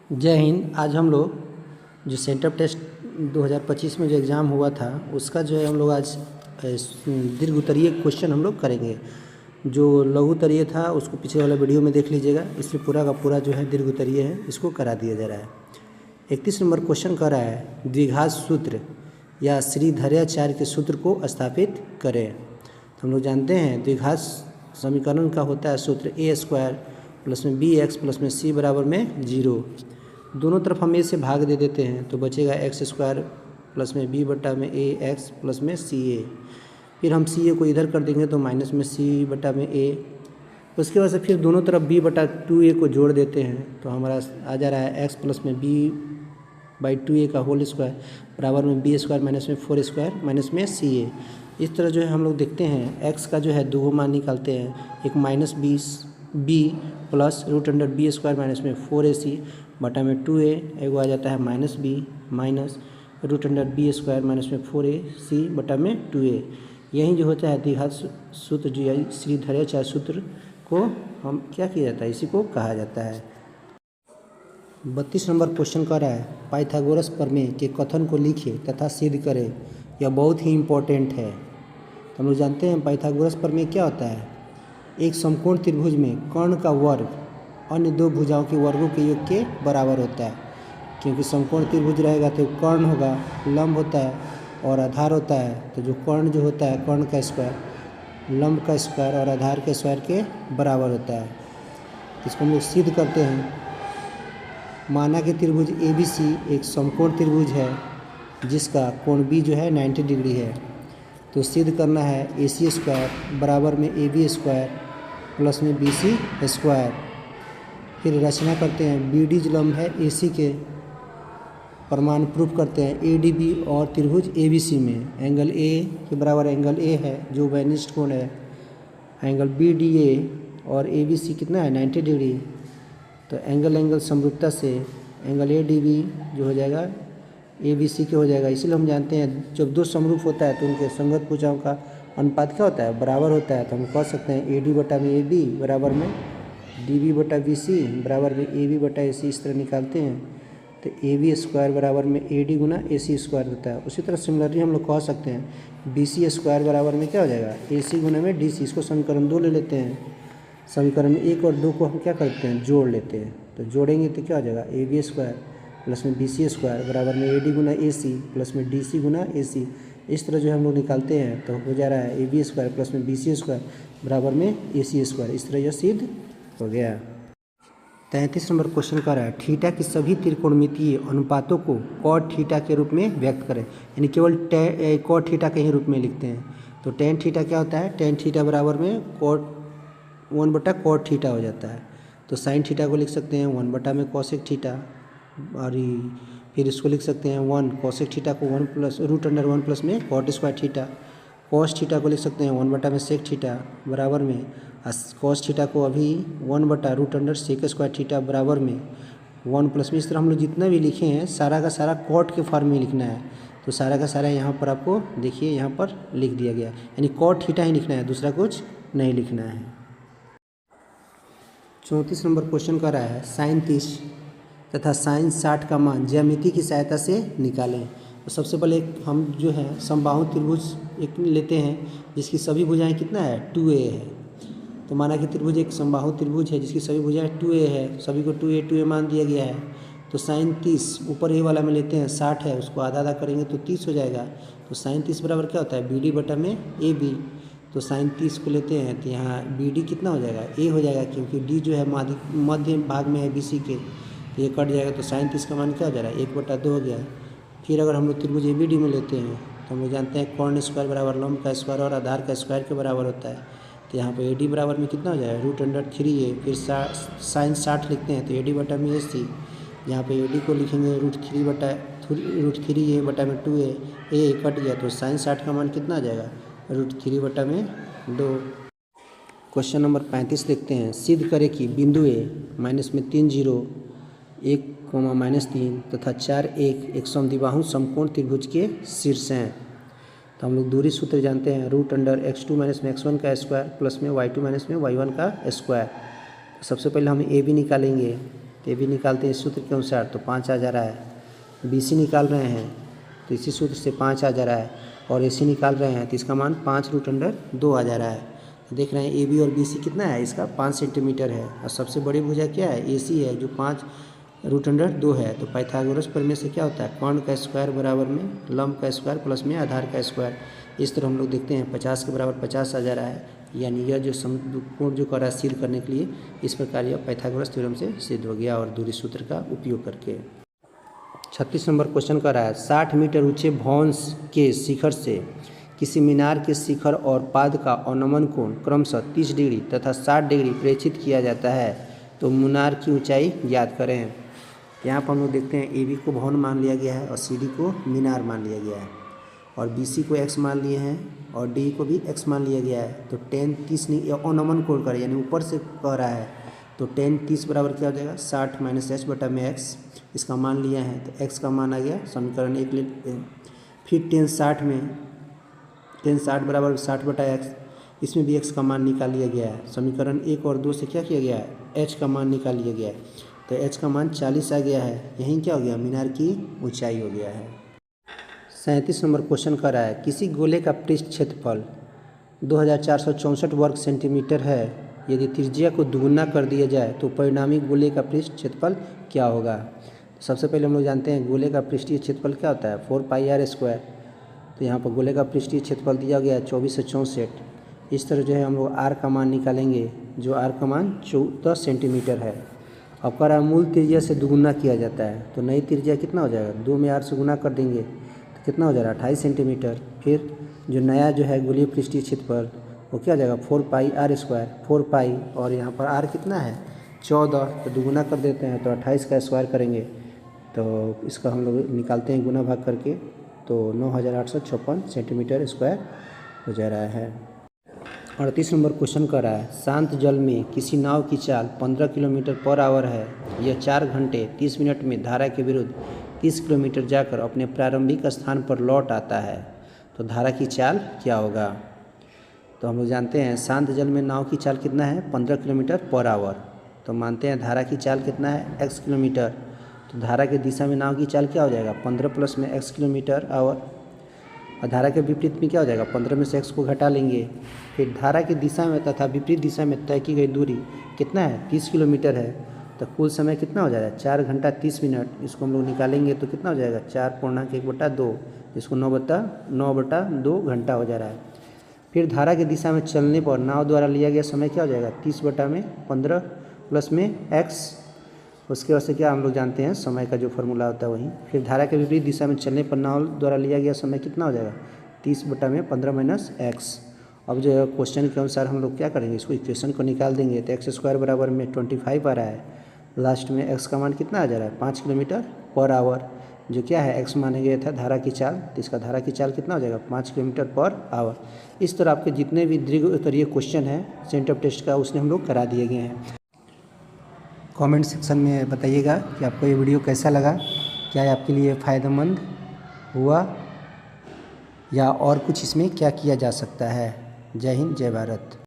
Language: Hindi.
जय हिंद। आज हम लोग जो सेंटर टेस्ट 2025 में जो एग्ज़ाम हुआ था उसका जो है हम लोग आज दीर्घ उत्तरीय क्वेश्चन हम लोग करेंगे। जो लघु उत्तरीय था उसको पीछे वाला वीडियो में देख लीजिएगा। इसलिए पूरा का पूरा जो है दीर्घ उत्तरीय है, इसको करा दिया जा रहा है। 31 नंबर क्वेश्चन कर रहा है द्विघात सूत्र या श्रीधराचार्य के सूत्र को स्थापित करें। तो हम लोग जानते हैं द्विघात समीकरण का होता है सूत्र a² प्लस में bx प्लस में c बराबर में 0। दोनों तरफ हम a से भाग दे देते हैं तो बचेगा x² प्लस में b बटा में ax प्लस में ca। फिर हम ca को इधर कर देंगे तो माइनस में c बटा में a। उसके बाद से फिर दोनों तरफ b बटा 2a को जोड़ देते हैं तो हमारा आ जा रहा है x प्लस में b/2a का होल स्क्वायर बराबर में b² माइनस में 4² माइनस में ca। इस तरह जो है हम लोग देखते हैं x का जो है दो मान निकालते हैं, एक minus b plus √b² minus में 4ac बटा में 2a, एगो आ जाता है minus b minus √b² minus में 4ac बटा में 2a। यही जो होता है द्विघात सूत्र जो है श्रीधराचार्य सूत्र को हम क्या किया जाता है, इसी को कहा जाता है। 32 नंबर क्वेश्चन कर रहा है पाइथागोरस प्रमेय के कथन को लिखें तथा सिद्ध करें। यह बहुत ही इम्पोर्टेंट है। तो हम लोग जानते हैं पाइथागोरस प्रमेय क्या होता है। एक समकोण त्रिभुज में कर्ण का वर्ग अन्य दो भुजाओं के वर्गों के योग के बराबर होता है। क्योंकि समकोण त्रिभुज रहेगा तो कर्ण होगा, लंब होता है और आधार होता है। तो जो कर्ण जो होता है, कर्ण का स्क्वायर लंब का स्क्वायर और आधार के स्क्वायर के बराबर होता है। इसको हम लोग सिद्ध करते हैं। माना कि त्रिभुज ABC एक समकोण त्रिभुज है जिसका कोण B जो है 90 डिग्री है। तो सिद्ध करना है AC² बराबर में AB² प्लस में BC²। फिर रचना करते हैं BD जो लंब है AC के, प्रमाण प्रूफ करते हैं ADB और त्रिभुज ABC में एंगल A के बराबर एंगल A है जो वैनिस्ट कोण है। एंगल BDA और ABC कितना है 90 डिग्री। तो एंगल समरूपता से एंगल ADB जो हो जाएगा ABC के हो जाएगा। इसीलिए हम जानते हैं जब दो समरूप होता है तो उनके संगत भुजाओं का अनुपात क्या होता है, बराबर होता है। तो हम कह सकते हैं AD बटा में AB बराबर में DB बटा BC बराबर में AB बटा AC। इस तरह निकालते हैं तो AB² बराबर में AD गुना AC² होता है। उसी तरह सिमिलरली हम लोग कह सकते हैं BC² बराबर में क्या हो जाएगा AC गुना में DC। इसको समीकरण 2 ले लेते हैं। समीकरण 1 और 2 को हम क्या करते हैं, जोड़ लेते हैं। तो जोड़ेंगे तो क्या हो जाएगा AB² प्लस में BC² बराबर में AD गुना AC प्लस में DC गुना AC। इस तरह जो हम लोग निकालते हैं तो हो जा रहा है AB² प्लस में BC² बराबर में AC²। इस तरह यह सिद्ध हो गया। 33 नंबर क्वेश्चन कर रहा है थीटा की सभी त्रिकोणमितीय अनुपातों को कॉट थीटा के रूप में व्यक्त करें। यानी केवल कॉट थीटा के ही रूप में लिखते हैं। तो टेन थीटा क्या होता है, टेन थीटा बराबर में कॉट 1 बटा कॉट थीटा हो जाता है। तो साइन थीटा को लिख सकते हैं 1 बटा में कोसेक थीटा, और फिर इसको लिख सकते हैं 1 कोसेक थीटा को 1 प्लस √1 प्लस में cot square theta. Cos theta को लिख सकते हैं 1 बटा में सेक थीटा बराबर में कॉस थीटा को अभी 1 बटा √सेक² थीटा बराबर में 1 प्लस में। इस तरह हम लोग जितना भी लिखे हैं सारा का सारा कॉट के फॉर्म में लिखना है। तो सारा का सारा यहाँ पर आपको देखिए यहाँ पर लिख दिया गया, यानी कॉट थीटा ही लिखना है, दूसरा कुछ नहीं लिखना है। 34 नंबर क्वेश्चन कर रहा है साइन 30 तथा साइन 60 का मान ज्यामिति की सहायता से निकालें। तो सबसे पहले हम जो है समबाहु त्रिभुज एक लेते हैं जिसकी सभी भुजाएं कितना है 2a है। तो माना कि त्रिभुज एक समबाहु त्रिभुज है जिसकी सभी भुजाएं 2a है, सभी को 2a मान दिया गया है। तो साइन 30 ऊपर ए वाला में लेते हैं 60 है, उसको आधा आधा करेंगे तो 30 हो जाएगा। तो साइन 30 बराबर क्या होता है BD बटा में AB। तो साइन 30 को लेते हैं तो यहाँ BD कितना हो जाएगा A हो जाएगा, क्योंकि D जो है मध्य भाग में है BC के, तो ये कट जाएगा। तो साइन 30 का मान क्या हो जा रहा है 1 बटा 2 हो गया। फिर अगर हम लोग त्रिभुज ABD में लेते हैं तो हम लोग जानते हैं कर्ण स्क्वायर बराबर लंब का स्क्वायर और आधार का स्क्वायर के बराबर होता है। तो यहाँ पे AD बराबर में कितना हो जाएगा √3a। फिर साइन 60 लिखते हैं तो AD बटा में AC। यहाँ पे AD को लिखेंगे √3a बटा में 2a, a कट गया तो साइन 60 का मान कितना आ जाएगा √3 बटा में 2। क्वेश्चन नंबर 35 देखते हैं सिद्ध करें कि बिंदु A माइनस में 3 0 1 -3 तथा 4 1 एक समद्विबाहु समकोण त्रिभुज के शीर्ष हैं। तो हम लोग दूरी सूत्र जानते हैं √x2 माइनस में x1 का स्क्वायर प्लस में y2 माइनस में y1 का स्क्वायर। सबसे पहले हम AB निकालेंगे तो ये भी निकालते हैं इस सूत्र के अनुसार, तो 5 आ जा रहा है। BC निकाल रहे हैं तो इसी सूत्र से 5 आ जा रहा है, और AC निकाल रहे हैं तो इसका मान 5√2 आ जा रहा है। तो देख रहे हैं AB और BC कितना है, इसका 5 सेंटीमीटर है, और सबसे बड़ी भुजा क्या है, AC है, जो 5√2 है। तो पाइथागोरस प्रमेय से क्या होता है, कर्ण का स्क्वायर बराबर में लंब का स्क्वायर प्लस में आधार का स्क्वायर। इस तरह हम लोग देखते हैं 50 के बराबर 50 आ जा रहा है, यानी यह जो समकोण जो कर रहा है सिद्ध करने के लिए, इस प्रकार यह पाइथागोरस थ्योरम से सिद्ध हो गया, और दूरी सूत्र का उपयोग करके। 36 नंबर क्वेश्चन कर रहा है, 60 मीटर ऊंचे भवन के शिखर से किसी मीनार के शिखर और पाद का अवनमन कोण क्रमशः 30 डिग्री तथा 60 डिग्री प्रेक्षित किया जाता है, तो मीनार की ऊंचाई ज्ञात करें। यहाँ पर हम लोग देखते हैं AB को भवन मान लिया गया है और CD को मीनार मान लिया गया है, और BC को x मान लिए हैं और DE को भी x मान लिया गया है। तो 10 30 नहीं, अवनमन कोण करें यानी ऊपर से कह रहा है, तो 10 30 बराबर क्या हो जाएगा, 60 - h बटा में x, इसका मान लिया है तो x का मान आ गया समीकरण 1। फिर 10 60 बराबर 60 बटा x, इसमें भी x का मान निकाल लिया गया है। समीकरण 1 और 2 से क्या किया गया है, h का मान निकाल लिया गया है, तो h का मान 40 आ गया है। यहीं क्या हो गया, मीनार की ऊंचाई हो गया है। 37 नंबर क्वेश्चन कर रहा है, किसी गोले का पृष्ठ क्षेत्रफल 2464 वर्ग सेंटीमीटर है, यदि त्रिज्या को दुगुना कर दिया जाए तो परिणामी गोले का पृष्ठ क्षेत्रफल क्या होगा। तो सबसे पहले हम लोग जानते हैं गोले का पृष्ठीय क्षेत्रफल क्या होता है, 4πr²। तो यहाँ पर गोले का पृष्ठीय क्षेत्रफल दिया गया है 2464। इस तरह जो है हम लोग r का मान निकालेंगे, जो r का मान 14 सेंटीमीटर है। अब कह रहा है मूल त्रिज्या से दुगुना किया जाता है, तो नई त्रिज्या कितना हो जाएगा, 2 में r से गुना कर देंगे तो कितना हो जाएगा, 28 सेंटीमीटर। फिर जो नया जो है गोलीय पृष्ठीय क्षेत्रफल वो क्या हो जाएगा, 4πr², 4π और यहाँ पर r कितना है 14, तो दुगुना कर देते हैं तो 28 का स्क्वायर करेंगे, तो इसका हम लोग निकालते हैं गुना भाग करके, तो 9856 सेंटीमीटर स्क्वायर हो जा रहा है। 38 नंबर क्वेश्चन कर रहा है, शांत जल में किसी नाव की चाल 15 किलोमीटर पर आवर है, यह 4 घंटे 30 मिनट में धारा के विरुद्ध 30 किलोमीटर जाकर अपने प्रारंभिक स्थान पर लौट आता है, तो धारा की चाल क्या होगा। तो हम लोग जानते हैं शांत जल में नाव की चाल कितना है, 15 किलोमीटर पर आवर। तो मानते हैं धारा की चाल कितना है, x किलोमीटर। तो धारा के दिशा में नाव की चाल क्या हो जाएगा, 15 प्लस में x किलोमीटर आवर, और धारा के विपरीत में क्या हो जाएगा, 15 में से x को घटा लेंगे। फिर धारा की दिशा में तथा विपरीत दिशा में तय की गई दूरी कितना है, 30 किलोमीटर है। तो कुल समय कितना हो जाएगा, 4 घंटा 30 मिनट। इसको हम लोग निकालेंगे तो कितना हो जाएगा, 4.1/2, जिसको 9/2 घंटा हो जा रहा है। फिर धारा की दिशा में चलने पर नाव द्वारा लिया गया समय क्या हो जाएगा, 30/15 प्लस में x। उसके वजह से क्या हम लोग जानते हैं समय का जो फॉर्मूला होता है वही। फिर धारा के विपरीत दिशा में चलने पर नाव द्वारा लिया गया समय कितना हो जाएगा, 30/15 - x। अब जो क्वेश्चन के अनुसार हम लोग क्या करेंगे, इसको इक्वेशन को निकाल देंगे, तो x² बराबर में 25 आ रहा है। लास्ट में x का मान कितना आ जा रहा है, 5 किलोमीटर पर आवर, जो क्या है x माने गया था धारा की चाल, तो इसका धारा की चाल कितना हो जाएगा, 5 किलोमीटर पर आवर। इस तरह आपके जितने भी दीर्घ उत्तरीय क्वेश्चन हैं सेंटर टेस्ट का, उसने हम लोग करा दिए गए हैं। कमेंट सेक्शन में बताइएगा कि आपको ये वीडियो कैसा लगा, क्या ये आपके लिए फ़ायदेमंद हुआ या और कुछ इसमें क्या किया जा सकता है। जय हिंद, जय भारत।